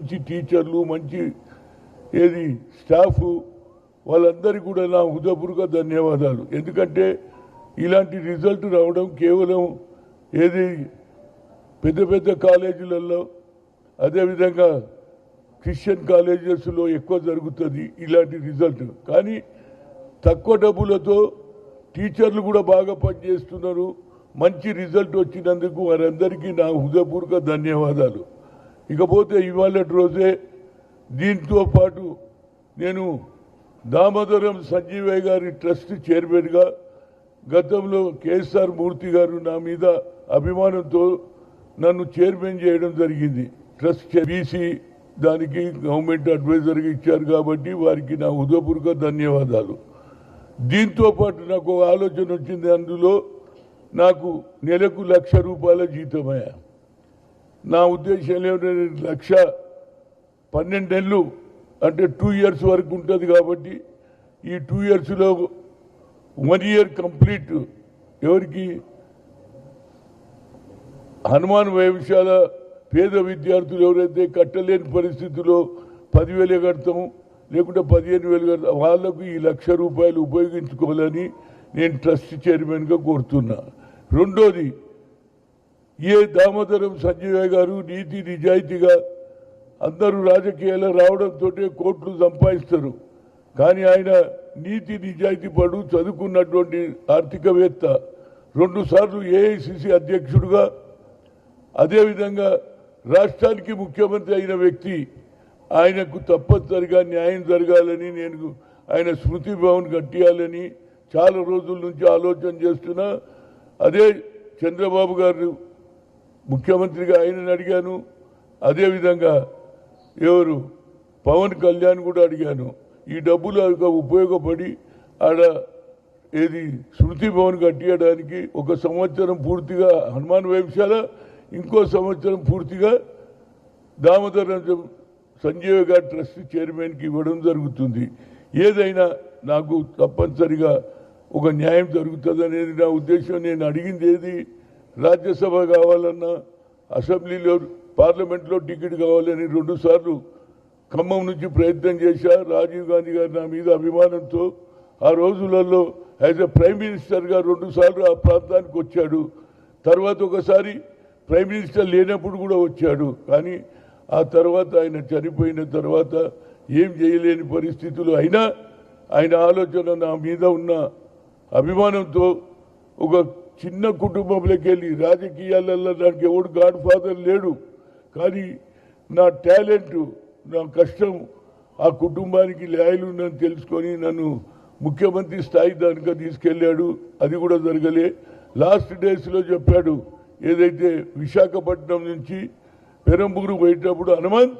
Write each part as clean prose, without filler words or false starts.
మంచి టీచర్లు మంచి ఏది స్టాఫ్ వాళ్ళందరికీ కూడా నా హృదయపూర్వక ధన్యవాదాలు. ఎందుకంటే ఇలాంటి రిజల్ట్ రావడం కేవలం ఏది పెద్ద పెద్ద కాలేజీలలో అదేవిధంగా క్రిస్టియన్ కాలేజెస్లో ఎక్కువ జరుగుతుంది ఇలాంటి రిజల్ట్. కానీ తక్కువ డబ్బులతో టీచర్లు కూడా బాగా పనిచేస్తున్నారు. మంచి రిజల్ట్ వచ్చినందుకు వారందరికీ నా హృదయపూర్వక ధన్యవాదాలు. ఇకపోతే ఇవాళ రోజే దీంతో పాటు నేను దామోదరం సంజీవయ్య గారి ట్రస్ట్ చైర్మన్గా గతంలో కేఎస్ఆర్ మూర్తి గారు నా మీద అభిమానంతో నన్ను చైర్మన్ చేయడం జరిగింది. ట్రస్ట్ బీసీ దానికి గవర్నమెంట్ అడ్వైజర్గా ఇచ్చారు కాబట్టి వారికి నా హృదయపూర్వక ధన్యవాదాలు. దీంతో పాటు నాకు ఆలోచన వచ్చింది. అందులో నాకు నెలకు ₹1,00,000 జీతమయ్యా. నా ఉద్దేశం ఏమిటంటే 12 నెలలు అంటే 2 years వరకు ఉంటుంది కాబట్టి ఈ 2 yearsలో 1 year కంప్లీట్ ఎవరికి హనుమాన్ వైవిశాల పేద విద్యార్థులు ఎవరైతే కట్టలేని పరిస్థితుల్లో 10,000 కడతాము లేకుంటే 15,000 కడతాం వాళ్ళకు ఈ ₹1,00,000 ఉపయోగించుకోవాలని నేను ట్రస్ట్ చైర్మన్గా కోరుతున్నా. రెండోది, ఏ దామోదరం సంజీవయ్య గారు నీతి నిజాయితీగా అందరూ రాజకీయాల్లో రావడంతో కోట్లు సంపాదిస్తారు. కానీ ఆయన నీతి నిజాయితీ పడు చదువుకున్నటువంటి ఆర్థికవేత్త, 2 సార్లు ఏఐసిసి అధ్యక్షుడుగా అదేవిధంగా రాష్ట్రానికి ముఖ్యమంత్రి అయిన వ్యక్తి. ఆయనకు తప్పనిసరిగా న్యాయం జరగాలని నేను ఆయన స్మృతి భవన్ కట్టియాలని చాలా రోజుల నుంచి ఆలోచన చేస్తున్నా. అదే చంద్రబాబు గారు ముఖ్యమంత్రిగా ఆయనని అడిగాను. అదేవిధంగా ఎవరు పవన్ కళ్యాణ్ కూడా అడిగాను. ఈ డబ్బులు ఉపయోగపడి ఆడ ఏది స్మృతి భవన్ కట్టియడానికి 1 సంవత్సరం పూర్తిగా హనుమాన్ వైవిశాల, ఇంకో సంవత్సరం పూర్తిగా దామోదరం సంజీవ్ గారి ట్రస్ట్ చైర్మన్కి ఇవ్వడం జరుగుతుంది. ఏదైనా నాకు తప్పనిసరిగా ఒక న్యాయం జరుగుతుంది అనేది నా ఉద్దేశం. నేను అడిగింది ఏది, రాజ్యసభ కావాలన్నా అసెంబ్లీలో పార్లమెంట్లో టికెట్ కావాలని 2 సార్లు ఖమ్మం నుంచి ప్రయత్నం చేశా. రాజీవ్ గాంధీ గారు నా మీద అభిమానంతో ఆ రోజులలో యాజ్ ఎ ప్రైమ్ మినిస్టర్గా 2 సార్లు ఆ ప్రాంతానికి వచ్చాడు. తర్వాత ఒకసారి ప్రైమ్ మినిస్టర్ లేనప్పుడు కూడా వచ్చాడు. కానీ ఆ తర్వాత ఆయన చనిపోయిన తర్వాత ఏం చేయలేని పరిస్థితులు అయినా ఆయన ఆలోచన నా మీద ఉన్న అభిమానంతో ఒక చిన్న కుటుంబంలోకి వెళ్ళి రాజకీయాలలో నాకు ఎవడు గాడ్ ఫాదర్ లేడు. కానీ నా టాలెంట్, నా కష్టం ఆ కుటుంబానికి లాయలు ఉందని తెలుసుకొని నన్ను ముఖ్యమంత్రి స్థాయి దానిగా తీసుకెళ్ళాడు. అది కూడా జరగలే. లాస్ట్ డేస్లో చెప్పాడు, ఏదైతే విశాఖపట్నం నుంచి పెరంబూరు పోయేటప్పుడు, Hanumanth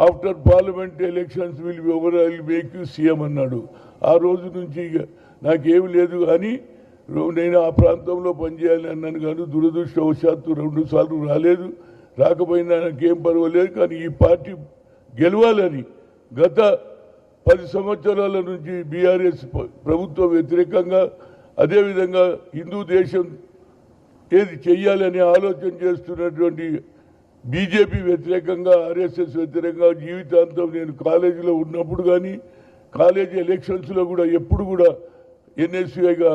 after parliament elections will be over, I will make you CM అన్నాడు. ఆ రోజు నుంచి నాకేమి లేదు. కానీ నేను ఆ ప్రాంతంలో పనిచేయాలని అన్నాను. కానీ దురదృష్టవశాత్తు 2 సార్లు రాలేదు. రాకపోయినా నాకేం పర్వాలేదు. కానీ ఈ పార్టీ గెలవాలని గత 10 సంవత్సరాల నుంచి బీఆర్ఎస్ ప్రభుత్వం వ్యతిరేకంగా, అదేవిధంగా హిందూ దేశం ఏది చెయ్యాలని ఆలోచన చేస్తున్నటువంటి బీజేపీ వ్యతిరేకంగా, ఆర్ఎస్ఎస్ వ్యతిరేకంగా జీవితాంతం నేను కాలేజీలో ఉన్నప్పుడు కానీ కాలేజీ ఎలక్షన్స్లో కూడా ఎప్పుడు కూడా ఎన్ఎస్యుఐగా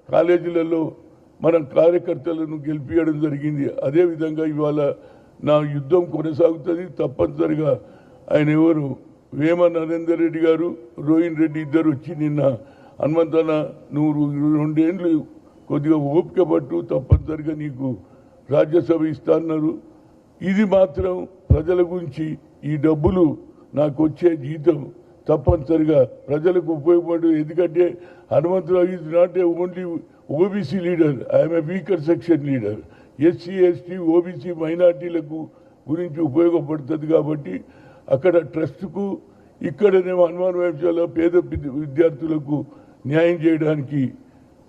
కాలేజీలలో మన కార్యకర్తలను గెలిపించడం జరిగింది. అదేవిధంగా ఇవాళ నా యుద్ధం కొనసాగుతుంది. తప్పనిసరిగా ఆయన ఎవరు వేమ నరేందర్ రెడ్డి గారు, రోహిన్ రెడ్డి ఇద్దరు వచ్చి నిన్న హనుమంతన్న నువ్వు 2 ఏళ్ళు కొద్దిగా ఓపిక పట్టు, తప్పనిసరిగా నీకు రాజ్యసభ ఇస్తాన్నారు. ఇది మాత్రం ప్రజల గురించి ఈ డబ్బులు నాకు వచ్చే జీతం తప్పనిసరిగా ప్రజలకు ఉపయోగపడు. ఎందుకంటే Hanumantharao is not a only OBC leader, I'm a weaker section leader. SC ST OBC మైనార్టీలకు గురించి ఉపయోగపడుతుంది. కాబట్టి అక్కడ ట్రస్ట్కు ఇక్కడనే హనుమాన్ వైవిశాల పేద విద్యార్థులకు న్యాయం చేయడానికి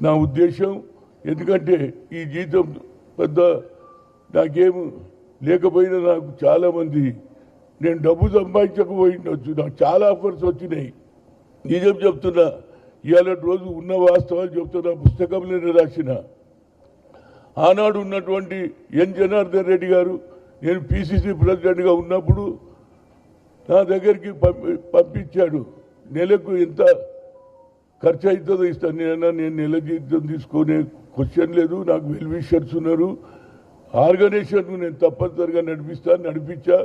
నా ఉద్దేశం. ఎందుకంటే ఈ జీతం పెద్ద నాకేం లేకపోయినా నాకు చాలామంది నేను డబ్బు సంపాదించకపోయిండొచ్చు, నాకు చాలా ఆఫర్స్ వచ్చినాయి. నిజం చెప్తున్నా, ఇవాళ రోజు ఉన్న వాస్తవాలు చెప్తున్నా. పుస్తకంలోనే రాసిన ఆనాడు ఉన్నటువంటి ఎన్ జనార్దన్ రెడ్డి గారు నేను పిసిసి ప్రెసిడెంట్గా ఉన్నప్పుడు నా దగ్గరికి పంపించాడు. నెలకు ఎంత ఖర్చు అవుతుందో ఇస్తాను. నేను నెల జీతం తీసుకునే క్వశ్చన్ లేదు. నాకు వెల్ విషర్స్ ఉన్నారు. ఆర్గనైజేషన్ నేను తప్పనిసరిగా నడిపించా.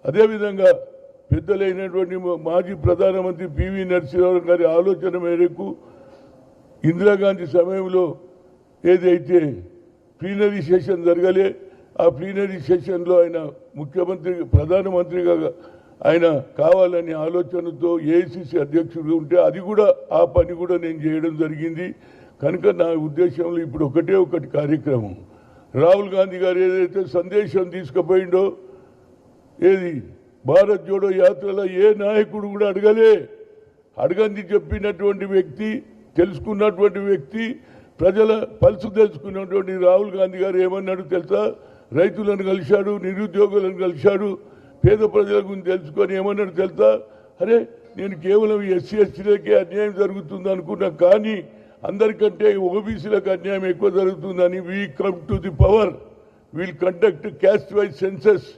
అదేవిధంగా పెద్దలైనటువంటి మాజీ ప్రధానమంత్రి పివి నరసింహారావు గారి ఆలోచన మేరకు ఇందిరాగాంధీ సమయంలో ఏదైతే ప్లీనరీ సెషన్ జరగలే, ఆ ప్లీనరీ సెషన్లో ఆయన ముఖ్యమంత్రి ప్రధానమంత్రిగా ఆయన కావాలనే ఆలోచనతో ఏఐసిసి అధ్యక్షుడు ఉంటే అది కూడా ఆ పని కూడా నేను చేయడం జరిగింది. కనుక నా ఉద్దేశంలో ఇప్పుడు ఒకటి కార్యక్రమం, రాహుల్ గాంధీ గారు ఏదైతే సందేశం తీసుకుపోయిండో, ఏది భారత్ జోడో యాత్రలో ఏ నాయకుడు కూడా అడగంది చెప్పినటువంటి వ్యక్తి, తెలుసుకున్నటువంటి వ్యక్తి, ప్రజల పల్సు తెలుసుకున్నటువంటి రాహుల్ గాంధీ గారు ఏమన్నాడు తెలుసా? రైతులను కలిశాడు, నిరుద్యోగులను కలిశాడు, పేద ప్రజల గురించి తెలుసుకొని ఏమన్నాడు తెలుసా? అరే నేను కేవలం ఎస్సీ ఎస్టీలకే అన్యాయం జరుగుతుంది అనుకున్నా, కానీ అందరికంటే ఓబీసీలకు అన్యాయం ఎక్కువ జరుగుతుందని we come to the power, will conduct caste wise census,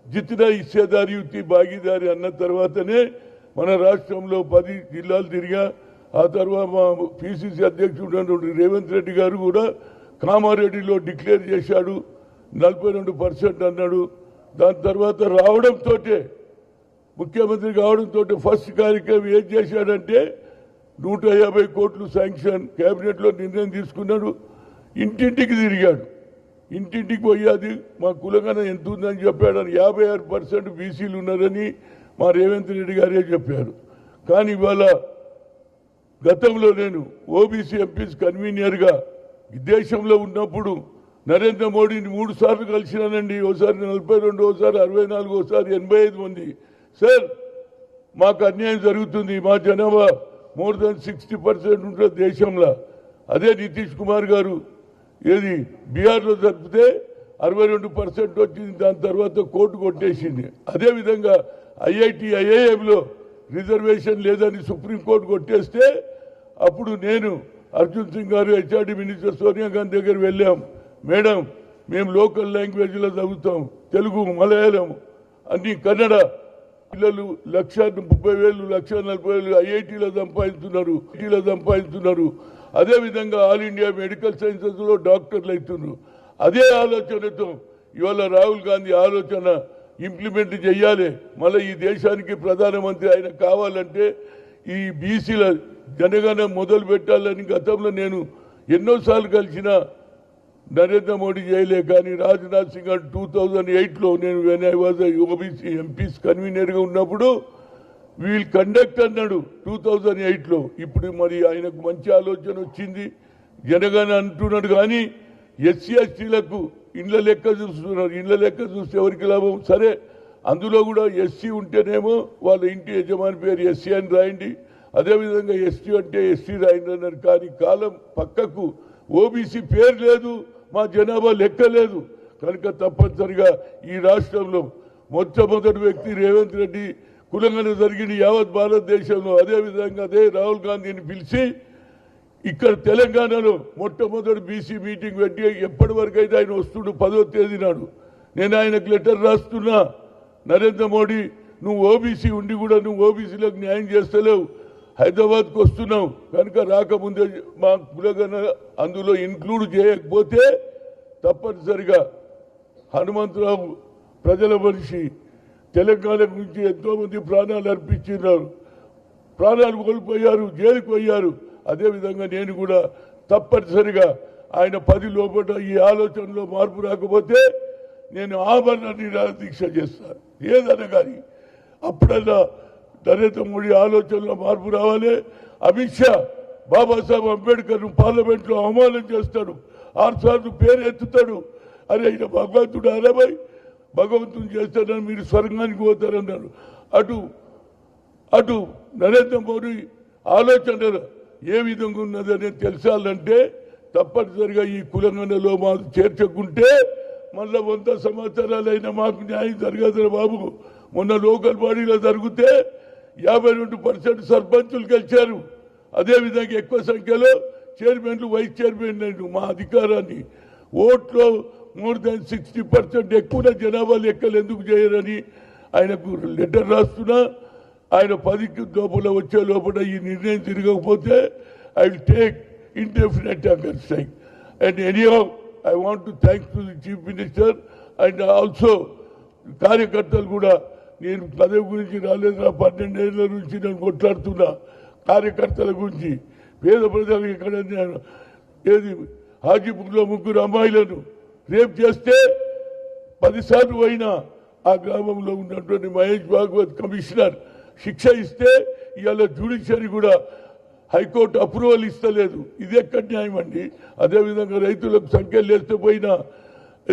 జితినా హిస్సేదారి యుక్తి భాగీదారి అన్న తర్వాతనే మన రాష్ట్రంలో 10 జిల్లాలు తిరిగా. ఆ తర్వాత మా పిసిసి అధ్యక్షుడు రేవంత్ రెడ్డి గారు కూడా కామారెడ్డిలో డిక్లేర్ చేశాడు, 42% అన్నాడు. దాని తర్వాత రావడంతో, ముఖ్యమంత్రి కావడంతో ఫస్ట్ కార్యక్రమం ఏం చేశాడంటే 150 కోట్లు శాంక్షన్ కేబినెట్లో నిర్ణయం తీసుకున్నాడు. ఇంటింటికి తిరిగాడు. ఇంటింటికి పోయాది మా కులగన ఎంత ఉందని చెప్పాడు. 56% బీసీలు ఉన్నారని మా రేవంత్ రెడ్డి గారే చెప్పారు. కానీ ఇవాళ గతంలో నేను ఓబీసీ ఎంపీస్ కన్వీనర్గా దేశంలో ఉన్నప్పుడు నరేంద్ర మోడీని 3 సార్లు కలిసినానండి. ఒకసారి 42, ఒకసారి 64, ఒకసారి 85 మంది. సార్ మాకు అన్యాయం జరుగుతుంది, మా జనాభా మోర్ దాన్ 60% ఉంటుంది దేశంలో. అదే నితీష్ కుమార్ గారు ఏది బీహార్లో జరిపితే 62% వచ్చింది. దాని తర్వాత కోర్టు కొట్టేసింది. అదేవిధంగా ఐఐఎంలో రిజర్వేషన్ లేదని సుప్రీంకోర్టు కొట్టేస్తే అప్పుడు నేను అర్జున్ సింగ్ గారు హెచ్ఆర్డి మినిస్టర్ సోనియా గాంధీ దగ్గర వెళ్ళాం. మేడం మేము లోకల్ లాంగ్వేజ్లో చదువుతాం, తెలుగు, మలయాళం, అన్ని కన్నడ. పిల్లలు 1,30,000, 1,40,000 ఐఐటీలో సంపాదిస్తున్నారు. అదేవిధంగా ఆల్ ఇండియా మెడికల్ సైన్సెస్లో డాక్టర్లు అవుతున్నారు. అదే ఆలోచనతో ఇవాళ రాహుల్ గాంధీ ఆలోచన ఇంప్లిమెంట్ చేయాలి. మళ్ళీ ఈ దేశానికి ప్రధానమంత్రి ఆయన కావాలంటే ఈ బీసీల జనగణన మొదలు పెట్టాలని గతంలో నేను ఎన్నోసార్లు కలిసిన నరేంద్ర మోడీ చేయలే. కానీ రాజ్నాథ్ సింగ్ 2008లో నేను when I was OBC MPs కన్వీనర్గా ఉన్నప్పుడు వీల్ కండక్ట్ అన్నాడు 2008లో. ఇప్పుడు మరి ఆయనకు మంచి ఆలోచన వచ్చింది, జనగణన అంటున్నాడు. కానీ ఎస్సీ ఎస్టీలకు ఇండ్ల లెక్క చూస్తున్నారు. ఇండ్ల లెక్క చూస్తే ఎవరికి లాభం? సరే అందులో కూడా ఎస్సీ ఉంటేనేమో వాళ్ళ ఇంటి యజమాని పేరు ఎస్సీ అని రాయండి, అదేవిధంగా ఎస్టీ అంటే ఎస్టీ రాయండి అన్నారు. కానీ కాలం పక్కకు ఓబీసీ పేరు లేదు, మా జనాభా లెక్క లేదు. కనుక తప్పనిసరిగా ఈ రాష్ట్రంలో మొట్టమొదటి వ్యక్తి రేవంత్ రెడ్డి కులంగా జరిగిన యావత్ భారతదేశంలో. అదేవిధంగా అదే రాహుల్ గాంధీని పిలిచి ఇక్కడ తెలంగాణలో మొట్టమొదటి బీసీ మీటింగ్ పెట్టి ఎప్పటి వరకు అయితే ఆయన వస్తుడు 10వ తేదీ నాడు నేను ఆయనకు లెటర్ రాస్తున్నా, నరేంద్ర మోడీ నువ్వు ఓబీసీ ఉండి కూడా నువ్వు ఓబీసీలకు న్యాయం చేస్తలేవు, హైదరాబాద్కు వస్తున్నావు కనుక రాకముందే మా కులగన అందులో ఇన్క్లూడ్ చేయకపోతే తప్పనిసరిగా హనుమంతరావు ప్రజల మనిషి తెలంగాణ గురించి ఎంతోమంది ప్రాణాలు అర్పించినారు, ప్రాణాలు కోల్పోయారు, జైలుకు పోయారు. అదేవిధంగా నేను కూడా తప్పనిసరిగా ఆయన 10 లోపల ఈ ఆలోచనలో మార్పు రాకపోతే నేను ఆభరణ నిరాదీక్ష చేస్తాను. ఏదన్నా కానీ అప్పుడన్నా నరేంద్ర మోడీ ఆలోచనలో మార్పు రావాలి. అమిత్ షా బాబాసాహెబ్ అంబేద్కర్ను పార్లమెంట్లో అవమానం చేస్తాడు, 6 సార్లు పేరు ఎత్తుతాడు. అరే ఆయన భగవంతుడు, అరవై భగవంతుని చేస్తాడని మీరు స్వర్గానికి పోతారన్నాడు. అటు నరేంద్ర మోడీ ఆలోచన ఏ విధంగా ఉన్నదని తెలిసాలంటే తప్పనిసరిగా ఈ కులంగనలో మాకు చేర్చకుంటే మళ్ళీ 100 సంవత్సరాలైనా మాకు న్యాయం జరగదు బాబు. మొన్న లోకల్ బాడీలో జరిగితే 52% సర్పంచులు గెలిచారు. అదేవిధంగా ఎక్కువ సంఖ్యలో చైర్మన్లు, వైస్ చైర్మన్లు. మా అధికారాన్ని ఓట్లో మోర్ దాన్ 60% ఎక్కువ జనాభా లెక్కలు ఎందుకు చేయరని ఆయనకు లెటర్ రాస్తున్నా, ఆయన 10కి లోపల వచ్చే లోపల ఈ నిర్ణయం తిరగకపోతే I will take indefinite hunger strike. And anyhow, I want to thank to the Chief Minister and also కార్యకర్తలు కూడా. నేను పదవి గురించి రాలేదురా, 12 ఏళ్ల నుంచి నేను కొట్లాడుతున్నా కార్యకర్తల గురించి. పేద ప్రజలకు ఎక్కడ ఏది హాజీపూర్లో 3 అమ్మాయిలను రేప్ చేస్తే 10 సార్లు అయినా ఆ గ్రామంలో ఉన్నటువంటి మహేష్ భాగవత్ కమిషనర్ శిక్ష ఇస్తే ఇవాళ జ్యుడిషియరీ కూడా హైకోర్టు అప్రూవల్ ఇస్తలేదు. ఇది ఎక్కడ న్యాయం అండి? అదేవిధంగా రైతులకు సంఖ్యలు వేస్తే పోయినా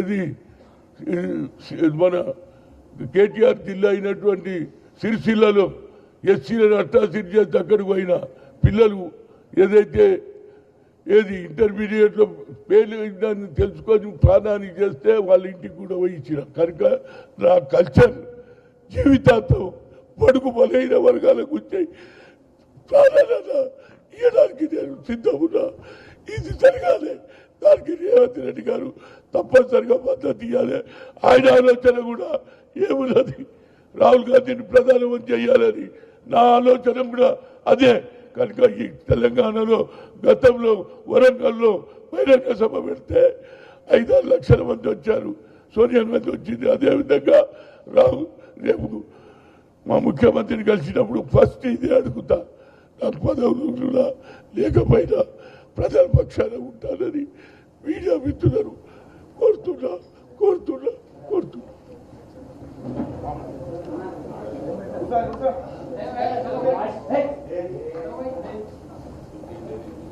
ఇది మన కేటీఆర్ జిల్లా అయినటువంటి సిరిసిల్లలో ఎస్సీలను అట్రాసిటీ చేస్తే అక్కడికి పోయినా పిల్లలు ఏదైతే ఇంటర్మీడియట్లో పేర్లు దాన్ని తెలుసుకొని ప్రాణానికి చేస్తే వాళ్ళ ఇంటికి కూడా పోయి ఇచ్చిన. కనుక నా కల్చర్ జీవితాంతం బడుగు బలైన వర్గాలకు వచ్చాయి ప్రాధాన్యత ఇవ్వడానికి నేను సిద్ధమున్నా. ఇది జరగాలి, దానికి రేవంత్ రెడ్డి గారు తప్పనిసరిగా మద్దతు ఇవ్వాలి. ఆయన ఆలోచన కూడా ఏమున్నది, రాహుల్ గాంధీని ప్రధానమంత్రి చేయాలని నా ఆలోచన కూడా అదే. కనుక ఈ తెలంగాణలో గతంలో వరంగల్లో బహిరంగ సభ పెడితే 5-6 లక్షల మంది వచ్చారు, సోనియా గాంధీ వచ్చింది. అదేవిధంగా రేపు మా ముఖ్యమంత్రిని కలిసినప్పుడు ఫస్ట్ ఇదే అడుగుతా, నాకు పదవులు లేకపోయినా ప్రజల పక్షాన ఉంటానని మీడియా మిత్రులను